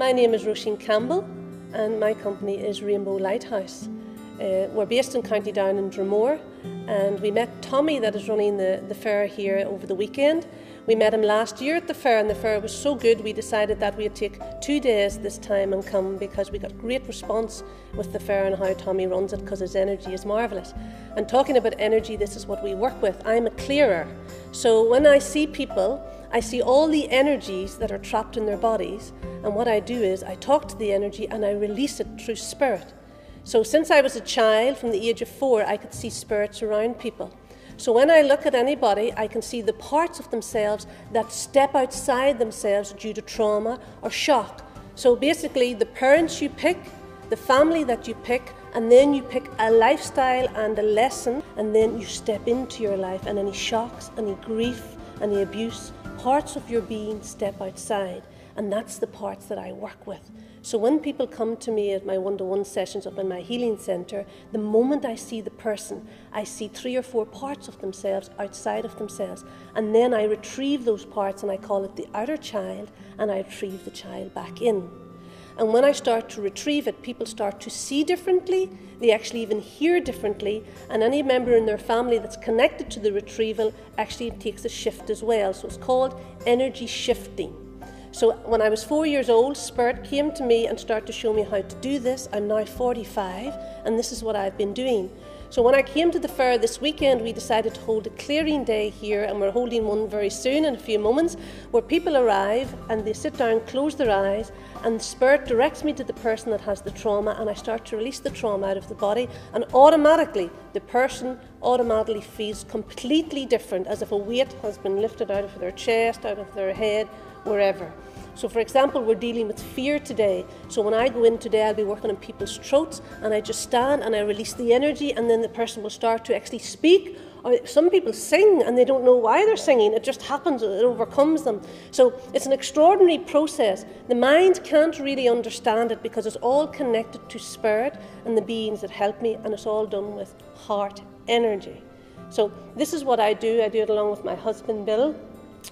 My name is Roisin Campbell and my company is Rainbow Lighthouse. We're based in County Down in Dromore, and we met Tommy that is running the fair here over the weekend. We met him last year at the fair, and the fair was so good we decided that we'd take 2 days this time and come, because we got great response with the fair and how Tommy runs it, because his energy is marvellous. And talking about energy, this is what we work with. I'm a clearer, so when I see people, I see all the energies that are trapped in their bodies, and what I do is I talk to the energy and I release it through spirit. So since I was a child, from the age of 4, I could see spirits around people. So when I look at anybody, I can see the parts of themselves that step outside themselves due to trauma or shock. So basically, the parents you pick, the family that you pick, and then you pick a lifestyle and a lesson, and then you step into your life, and any shocks, any grief, any abuse, parts of your being step outside. And that's the parts that I work with. So when people come to me at my one-to-one sessions up in my healing centre, the moment I see the person, I see 3 or 4 parts of themselves outside of themselves. And then I retrieve those parts, and I call it the outer child, and I retrieve the child back in. And when I start to retrieve it, people start to see differently, they actually even hear differently, and any member in their family that's connected to the retrieval actually takes a shift as well. So it's called energy shifting. So when I was 4 years old, Spirit came to me and started to show me how to do this. I'm now 45, and this is what I've been doing. So when I came to the fair this weekend, we decided to hold a clearing day here, and we're holding one very soon in a few moments, where people arrive and they sit down, close their eyes, and the Spirit directs me to the person that has the trauma, and I start to release the trauma out of the body, and automatically the person automatically feels completely different, as if a weight has been lifted out of their chest, out of their head, wherever. So for example, we're dealing with fear today. So when I go in today, I'll be working on people's throats, and I just stand and I release the energy, and then the person will start to actually speak. Or some people sing and they don't know why they're singing. It just happens, it overcomes them. So it's an extraordinary process. The mind can't really understand it because it's all connected to spirit and the beings that help me, and it's all done with heart energy. So this is what I do. I do it along with my husband, Bill.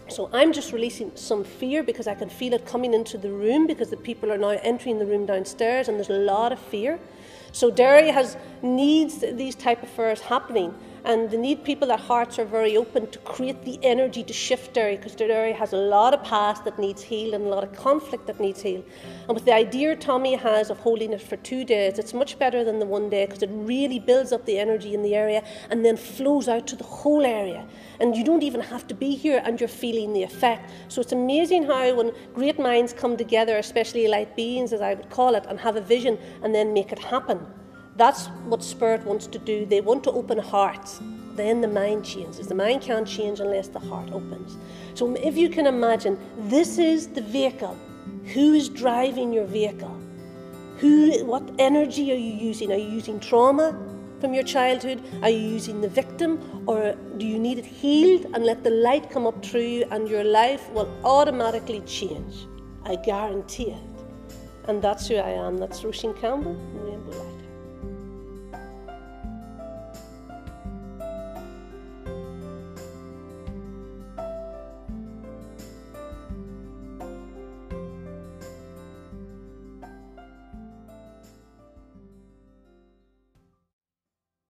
So I'm just releasing some fear because I can feel it coming into the room, because the people are now entering the room downstairs and there's a lot of fear. So Derry needs these type of fairs happening, and they need people that hearts are very open to create the energy to shift Derry, because Derry has a lot of past that needs healed and a lot of conflict that needs healed. And with the idea Tommy has of holding it for 2 days, it's much better than the 1 day, because it really builds up the energy in the area and then flows out to the whole area. And you don't even have to be here and you're feeling the effect. So it's amazing how when great minds come together, especially light beings as I would call it, and have a vision and then make it happen. That's what Spirit wants to do. They want to open hearts. Then the mind changes. The mind can't change unless the heart opens. So if you can imagine, this is the vehicle. Who is driving your vehicle? What energy are you using? Are you using trauma from your childhood? Are you using the victim? Or do you need it healed and let the light come up through you, and your life will automatically change? I guarantee it. And that's who I am. That's Roisin Campbell, Rainbow Light.